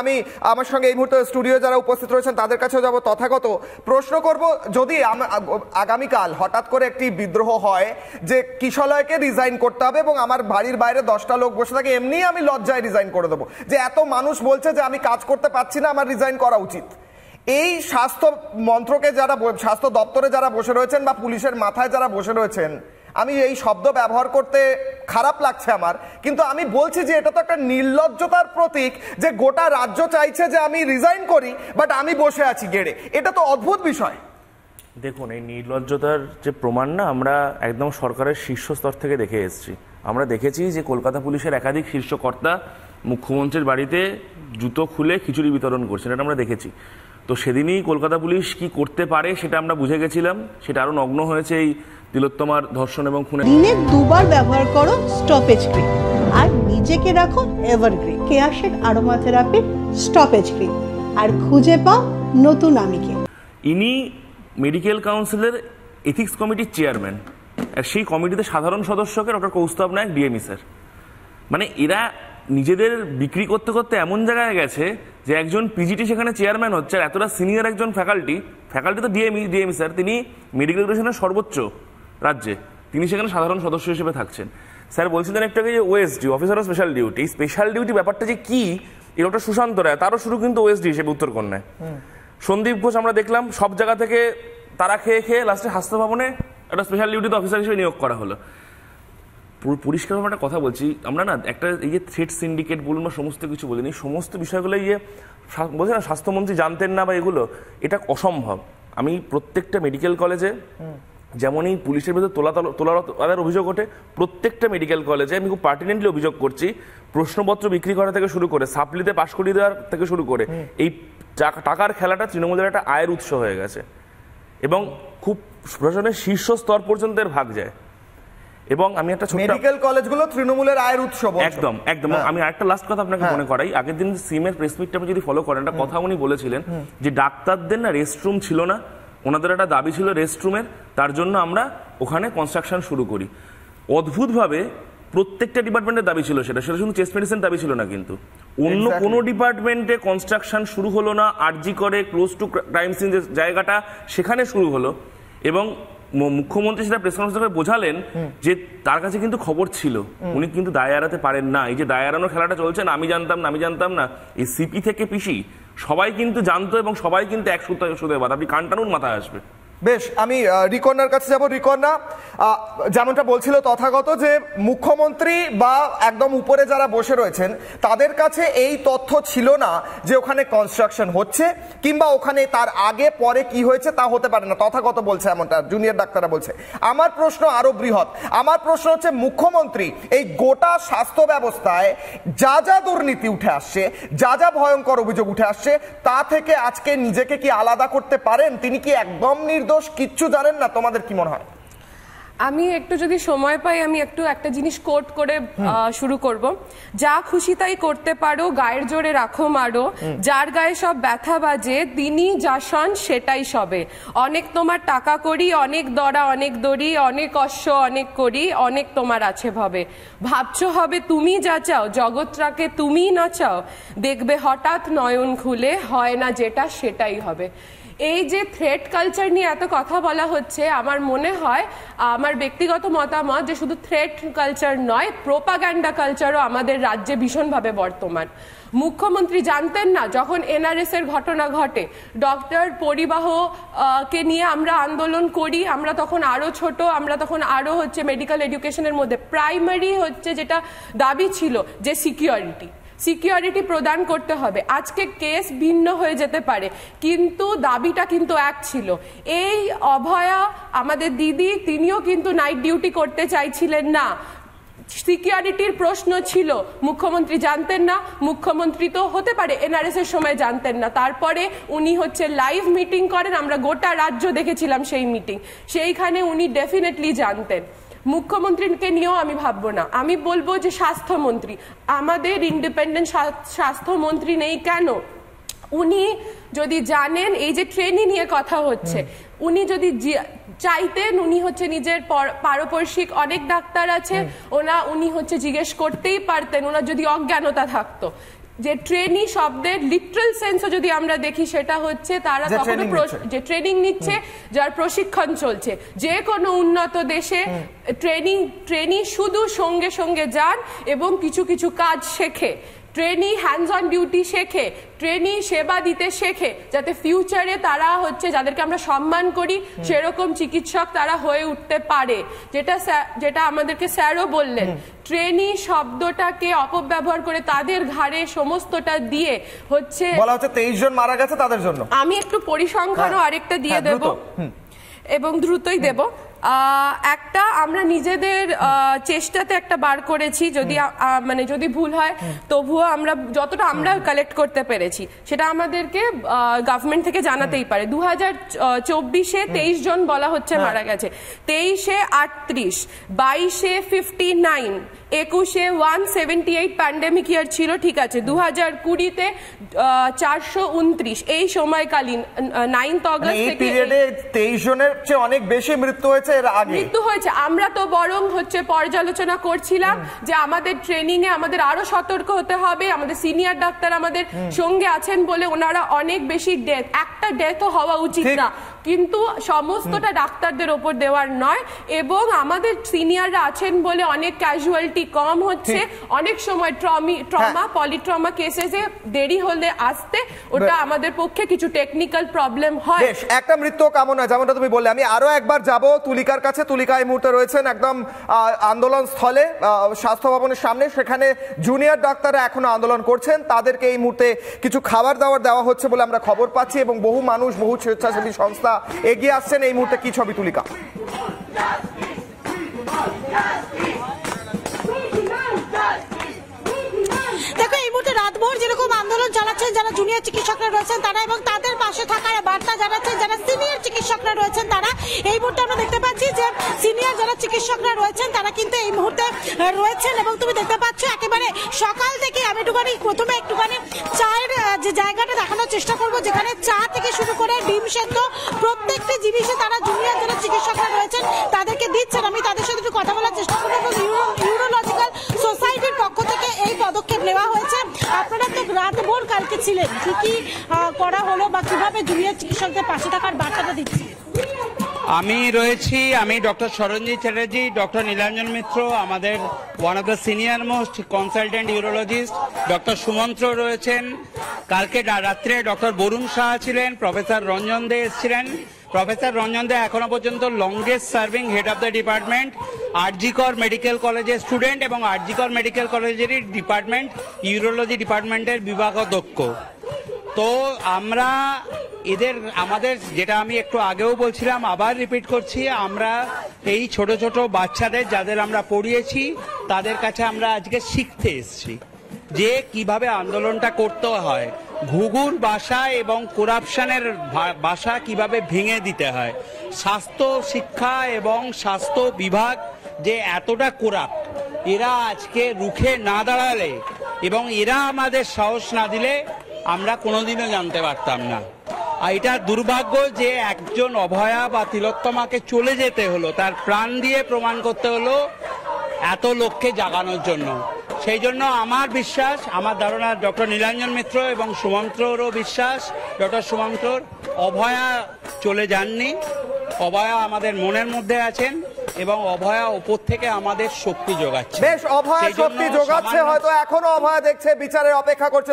আমি আমার সঙ্গে এই মুহূর্তে স্টুডিও যারা উপস্থিত রয়েছেন তাদের কাছেও যাব, তথাগত প্রশ্ন করব, যদি আগামীকাল হঠাৎ করে একটি বিদ্রোহ হয় যে কিশলয়কে রিজাইন করতে হবে এবং আমার বাড়ির বাইরে 10টা লোক বসে থাকে, এমনি আমি লজ্জায় রিজাইন করে দেবো, যে এত মানুষ বলছে যে আমি কাজ করতে পারছি না, আমার রিজাইন করা উচিত। এই স্বাস্থ্য মন্ত্রকে যারা, স্বাস্থ্য দপ্তরে যারা বসে রয়েছেন বা পুলিশের মাথায় যারা বসে রয়েছেন, আমি এই শব্দ ব্যবহার করতে খারাপ লাগছে আমার, কিন্তু আমি বলছি যে এটা তো একটা নির্লজ্জতার প্রতীক যে গোটা রাজ্য চাইছে যে আমি রিজাইন করি, বাট আমি বসে আছি গেড়ে। এটা তো অদ্ভুত বিষয়। দেখুন, এই নির্লজ্জতার যে প্রমাণ না আমরা একদম সরকারের শীর্ষ স্তর থেকে দেখে এসেছি। আমরা দেখেছি যে কলকাতা পুলিশের একাধিক শীর্ষকর্তা মুখ্যমন্ত্রীর বাড়িতে জুতো খুলে খিচুড়ি বিতরণ করছেন, এটা আমরা দেখেছি। তো সেদিনই কলকাতা পুলিশ কি করতে পারে সেটা আমরা বুঝে গেছিলাম, সেটা আরো নগ্ন হয়েছে এই তিলোত্তমার ধর্ষণ এবং খুনে। দিনে দুবার ব্যবহার করো স্টপেজ ক্রিম আর নিজেকে রাখো evergreen. Keya Seth aroma therapy stop age cream, আর খুঁজে পাও নতুন আমিকে। ইনি মেডিকেল কাউন্সিলের এথিক্স কমিটির চেয়ারম্যান, আর সেই কমিটিতে সাধারণ সদস্যকে ডক্টর কৌস্তব নায়ক ডিএমই স্যার। মানে এরা নিজেদের বিক্রি করতে করতে এমন জায়গায় গেছে যে একজন পিজিটি সেখানে চেয়ারম্যান হচ্ছে, আর এতটা সিনিয়র একজন ফ্যাকাল্টি তো ডিএমই স্যার, তিনি মেডিকেল এডুকেশনের সর্বোচ্চ রাজ্যে, তিনি সেখানে সাধারণ সদস্য হিসেবে থাকছেন। স্যার বলছিলেন একটা যে OSD, officer of special duty, special duty ব্যাপারটা যে কি, এই ডক্টর সুশান্ত রায় তারও শুরু কিন্তু ওএসডি হিসেবে উত্তরকন্যায়। সন্দীপ ঘোষ আমরা দেখলাম সব জায়গা থেকে তারা খেয়ে খেয়ে লাস্টে স্বাস্থ্য ভবনে একটা স্পেশাল ডিউটিতে অফিসার হিসেবে নিয়োগ করা হলো। পরিষ্কারভাবে একটা কথা বলছি, আমরা না একটা এই যে থ্রেড সিন্ডিকেট বলুন বা সমস্ত কিছু বলিনি, সমস্ত বিষয়গুলো এই যে বলছে না স্বাস্থ্যমন্ত্রী জানতেন না বা এগুলো, এটা অসম্ভব। আমি প্রত্যেকটা মেডিকেল কলেজে যেমনই পুলিশের ভিতরে তোলার অভিযোগ ওঠে, প্রত্যেকটা মেডিকেল কলেজে আমি খুব পার্টিনেন্টলি অভিযোগ করছি, প্রশ্নপত্র বিক্রি করা থেকে শুরু করে সাপ্লিতে পাশ করিয়ে দেওয়ার থেকে শুরু করে এই টাকার খেলাটা তৃণমূলের একটা আয়ের উৎস হয়ে গেছে এবং খুব প্রশাসনের শীর্ষ স্তর পর্যন্ত এর ভাগ যায়। এবং আমি একটা মেডিকেল কলেজগুলো তৃণমূলের আয়ের উৎস। একদম একদম। আমি আরেকটা লাস্ট কথা আপনাকে মনে করাই, আগের দিন সিএমের প্রেস মিটটা আপনি যদি ফলো করেন, একটা কথা উনি বলেছিলেন যে ডাক্তারদের না রেস্টরুম ছিল না, ওনাদের একটা দাবি ছিল রেস্টরুমের, তার জন্য আমরা ওখানে কনস্ট্রাকশন শুরু করি। অদ্ভুতভাবে প্রত্যেকটা ডিপার্টমেন্টের দাবি ছিল সেটা শুধু চেস্ট মেডিসিন দাবি ছিল না, কিন্তু অন্য কোনো ডিপার্টমেন্টে কনস্ট্রাকশন শুরু হলো না, আরজি করে ক্লোজ টু ক্রাইম সিন যে জায়গাটা সেখানে শুরু হলো। এবং মুখ্যমন্ত্রী সেটা প্রেস কনফারেন্সে বোঝালেন যে তার কাছে কিন্তু খবর ছিল, উনি কিন্তু দায় এড়াতে পারেন না। এই যে দায় এড়ানোর খেলাটা চলছে না, আমি জানতাম না, এই সিপি থেকে পিসি সবাই কিন্তু জানতো এবং সবাই কিন্তু এক সুতোয় বাঁধা, আপনি কান টানুন মাথায় আসবে। বেশ, আমি রিকর্নার কাছে যাব। রিকর্না, যেমনটা বলছিল তথাগত যে মুখ্যমন্ত্রী বা একদম উপরে যারা বসে রয়েছেন তাদের কাছে এই তথ্য ছিল না যে ওখানে কনস্ট্রাকশন হচ্ছে, কিংবা ওখানে তার আগে পরে কি হয়েছে তা হতে পারে না, তথাগত বলছে এমনটা, জুনিয়র ডাক্তাররা বলছে। আমার প্রশ্ন আরো বৃহৎ, আমার প্রশ্ন হচ্ছে মুখ্যমন্ত্রী এই গোটা স্বাস্থ্য ব্যবস্থায় যা যা দুর্নীতি উঠে আসছে, যা যা ভয়ঙ্কর অভিযোগ উঠে আসছে, তা থেকে আজকে নিজেকে কি আলাদা করতে পারেন? তিনি কি একদম নির্দোষ, কিচ্ছু জানেন না? তোমাদের কি মনে হয়? আমি একটু যদি সময় পাই আমি একটা জিনিস কোট করে শুরু করব। যা খুশি তাই করতে পারো, গায়ের জোরে রাখো মারো, যার গায়ে সব ব্যথা বাজে তিনি যা শন সেটাই সবে। অনেক তোমার টাকা করি, অনেক দড়া অনেক দড়ি, অনেক অশ্ব অনেক করি, অনেক তোমার আছে ভবে। ভাবছো হবে তুমি যা চাও, জগৎটাকে তুমি না চাও, দেখবে হঠাৎ নয়ন খুলে হয় না যেটা সেটাই হবে। এই যে থ্রেট কালচার নিয়ে এত কথা বলা হচ্ছে, আমার মনে হয়, আমার ব্যক্তিগত মতামত, যে শুধু থ্রেট কালচার নয়, প্রোপাগ্যান্ডা কালচারও আমাদের রাজ্যে ভীষণভাবে বর্তমান। মুখ্যমন্ত্রী জানতেন না যখন এনআরএস এর ঘটনা ঘটে, ডক্টর পরিবাহ কে নিয়ে আমরা আন্দোলন করি, আমরা তখন আরো ছোট, আমরা তখন আরো মেডিকেল এডুকেশনের মধ্যে প্রাইমারি যেটা দাবি ছিল যে সিকিউরিটি প্রদান করতে হবে। আজকে কেস ভিন্ন হয়ে যেতে পারে, কিন্তু দাবিটা কিন্তু এক ছিল। এই অভয়া আমাদের দিদি, তিনিও কিন্তু নাইট ডিউটি করতে চাইছিলেন না, সিকিউরিটির প্রশ্ন ছিল, মুখ্যমন্ত্রী জানতেন না। মুখ্যমন্ত্রী তো হতে পারে এনআরএস এর সময় জানতেন না, তারপরে উনি লাইভ মিটিং করেন, আমরা গোটা রাজ্য দেখেছিলাম সেই মিটিং, সেইখানে উনি ডেফিনেটলি জানতেন। মুখ্যমন্ত্রীকে নিয়েও আমি ভাববো না, আমি বলবো যে স্বাস্থ্যমন্ত্রী, আমাদের ইন্ডিপেন্ডেন্ট স্বাস্থ্যমন্ত্রী নেই কেন? উনি যদি জানেন, এই যে ট্রেনিং নিয়ে কথা হচ্ছে, উনি যদি চাইতেন, উনি নিজের পারপার্শ্বিক অনেক ডাক্তার আছে, উনি জিজ্ঞেস করতেই পারতেন, ওনার যদি অজ্ঞানতা থাকতো। যে ট্রেনি শব্দের লিটারাল সেন্সও যদি আমরা দেখি সেটা হচ্ছে তারা কখনো যে ট্রেনিং নিচ্ছে, যার প্রশিক্ষণ চলছে। যে কোনো উন্নত দেশে ট্রেনি শুধু সঙ্গে সঙ্গে যান এবং কিছু কিছু কাজ শেখে, ট্রেনি হ্যান্ডস অন ডিউটি শেখে, ট্রেনি সেবা দিতে শেখে, যাতে ফিউচারে তারা হচ্ছে যাদেরকে আমরা সম্মান করি সেরকম চিকিৎসক তারা হয়ে উঠতে পারে। যেটা আমাদেরকে স্যারও বললেন, ট্রেনি শব্দটাকে অপব্যবহার করে তাদের ঘাড়ে সমস্তটা দিয়ে হচ্ছে বলা হচ্ছে 23 জন মারা গেছে তাদের জন্য। আমি একটু পরিসংখ্যানও আরেকটা দিয়ে দেব এবং দ্রুতই দেব। একটা আমরা নিজেদের চেষ্টাতে একটা বার করেছি, যদি মানে যদি ভুল হয় তবুও আমরা যতটা আমরা কালেক্ট করতে পেরেছি সেটা আমাদেরকে গভর্নমেন্ট থেকে জানাতেই পারে। 2024-এ 23 জন বলা হচ্ছে মারা গেছে, 23-এ 38, 22-এ 59, 21-এ 178 প্যান্ডেমিক ইয়ার ছিল, ঠিক আছে। 2020-তে 429 এই সময়কালীন 9th অগস্ট থেকে 23 জনের চেয়ে অনেক বেশি মৃত্যু হয়েছে এর আগে। মৃত্যু হয়েছে। আমরা তো বরং হচ্ছে পর্যালোচনা করছিলাম যে আমাদের ট্রেনিং এ আমাদের আরো সতর্ক হতে হবে। আমাদের সিনিয়র ডাক্তার আমাদের সঙ্গে আছেন বলে ওনারা অনেক বেশি ডেথ, একটা ডেথও হওয়া উচিত না, কিন্তু সমস্তটা ডাক্তারদের ওপর দেওয়ার নয়। এবং আমাদের সিনিয়ররা আছেন বলে অনেক ক্যাজুয়ালিটি কম হচ্ছে। অনেক সময় ট্রমা পলিট্রমা কেসেসে দেরি হলে আসতে, ওটা আমাদের পক্ষে কিছু টেকনিক্যাল প্রবলেম হয়। বেশ, একটা মৃত্যু কামনা, যেমনটা তুমি বললে। আমি আরো একবার যাব তুলিকার কাছে। তুলিকা এই মুহূর্তে রয়েছেন একদম আন্দোলন স্থলে, স্বাস্থ্য ভবনের সামনে। সেখানে জুনিয়র ডাক্তাররা এখনো আন্দোলন করছেন, তাদেরকে এই মুহূর্তে কিছু খাবার দাবার দেওয়া হচ্ছে বলে আমরা খবর পাচ্ছি এবং বহু মানুষ, বহু স্বেচ্ছাসেবী সংস্থা এগিয়ে আসছেন। এই মুহূর্তে কি ছবি তুলিকা? দেখো, এই মুহূর্তে রাতভর যেরকম আন্দোলন চালাচ্ছেন যারা জুনিয়র চিকিৎসকরা রয়েছেন তারা, এবং তাদের পাশে থাকার বার্তা জানাচ্ছেন যারা সিনিয়র চিকিৎসকরা রয়েছেন তারা। এই মুহূর্তে আমরা দেখতে পাচ্ছি যে সিনিয়র যারা চিকিৎসকরা রয়েছেন তারা কিন্তু এই মুহূর্তে রয়েছেন, এবং তুমি দেখতে পাচ্ছ একেবারে সকাল থেকে। আমি প্রথমে একটুখানি চায়ের যে জায়গাটা দেখানোর চেষ্টা করবো, যেখানে চা থেকে শুরু করে ডিম সেদ্ধ প্রত্যেকটি জিনিসে তারা জুনিয়র যারা চিকিৎসকরা রয়েছেন তাদেরকে দিচ্ছেন। আমি তাদের সাথে একটু কথা বলার চেষ্টা করবো। ইউরোলজিক্যাল সোসাইটির পক্ষ থেকে এই পদক্ষেপ নেওয়া হয়েছে। আপনারা তো রাতভর কালকে ছিলেন, কি কি করা হলো বা কিভাবে জুনিয়র চিকিৎসকদের পাশে থাকার বার্তাটা দিচ্ছি? আমি রয়েছি, আমি ডক্টর সরঞ্জিৎ চ্যাটার্জি, ডক্টর নীলাঞ্জন মিত্র, আমাদের one of the senior most consultant urologist doctor Sumantra রয়েছেন। কালকে রাত্রে ডক্টর বরুণ সাহা ছিলেন, প্রফেসর রঞ্জন দে এসেছিলেন। প্রফেসর রঞ্জন দে এখনো পর্যন্ত longest serving head of the department, RG Kar medical কলেজের স্টুডেন্ট এবং আরজিকর মেডিকেল কলেজেরই ডিপার্টমেন্ট ইউরোলজি ডিপার্টমেন্টের বিভাগাধ্যক্ষ। তো আমরা আমাদের যেটা আমি একটু আগেও বলছিলাম, আবার রিপিট করছি, আমরা এই ছোট ছোট বাচ্চাদের যাদের আমরা পড়িয়েছি তাদের কাছে আমরা আজকে শিখতে এসেছি যে কিভাবে আন্দোলনটা করতে হয়, ঘুঘুর বাসা এবং করাপশনের বাসা কিভাবে ভেঙে দিতে হয়, স্বাস্থ্য শিক্ষা এবং স্বাস্থ্য বিভাগ যে এতটা করাপ্ট, এরা আজকে রুখে না দাঁড়ালে এবং এরা আমাদের সাহস না দিলে আমরা কোনোদিনও জানতে পারতাম না। আর এটা দুর্ভাগ্য যে একজন অভয়া বা তিলোত্তমাকে চলে যেতে হলো, তার প্রাণ দিয়ে প্রমাণ করতে হলো এত লোককে জাগানোর জন্য। সেই জন্য আমার বিশ্বাস, আমার ধারণা ডক্টর নীলাঞ্জন মিত্র এবং সুমন্ত্ররও বিশ্বাস, ডক্টর সুমন্ত্রর অভয়া চলে যাননি, অভয়া আমাদের মনের মধ্যে আছেন এবং অভয়া উপর থেকে আমাদের শক্তি যোগাচ্ছে। বেশ, অভয়া শক্তি যোগাচ্ছে, হয়তো এখনো অভয়া দেখছে, বিচারের অপেক্ষা করছে।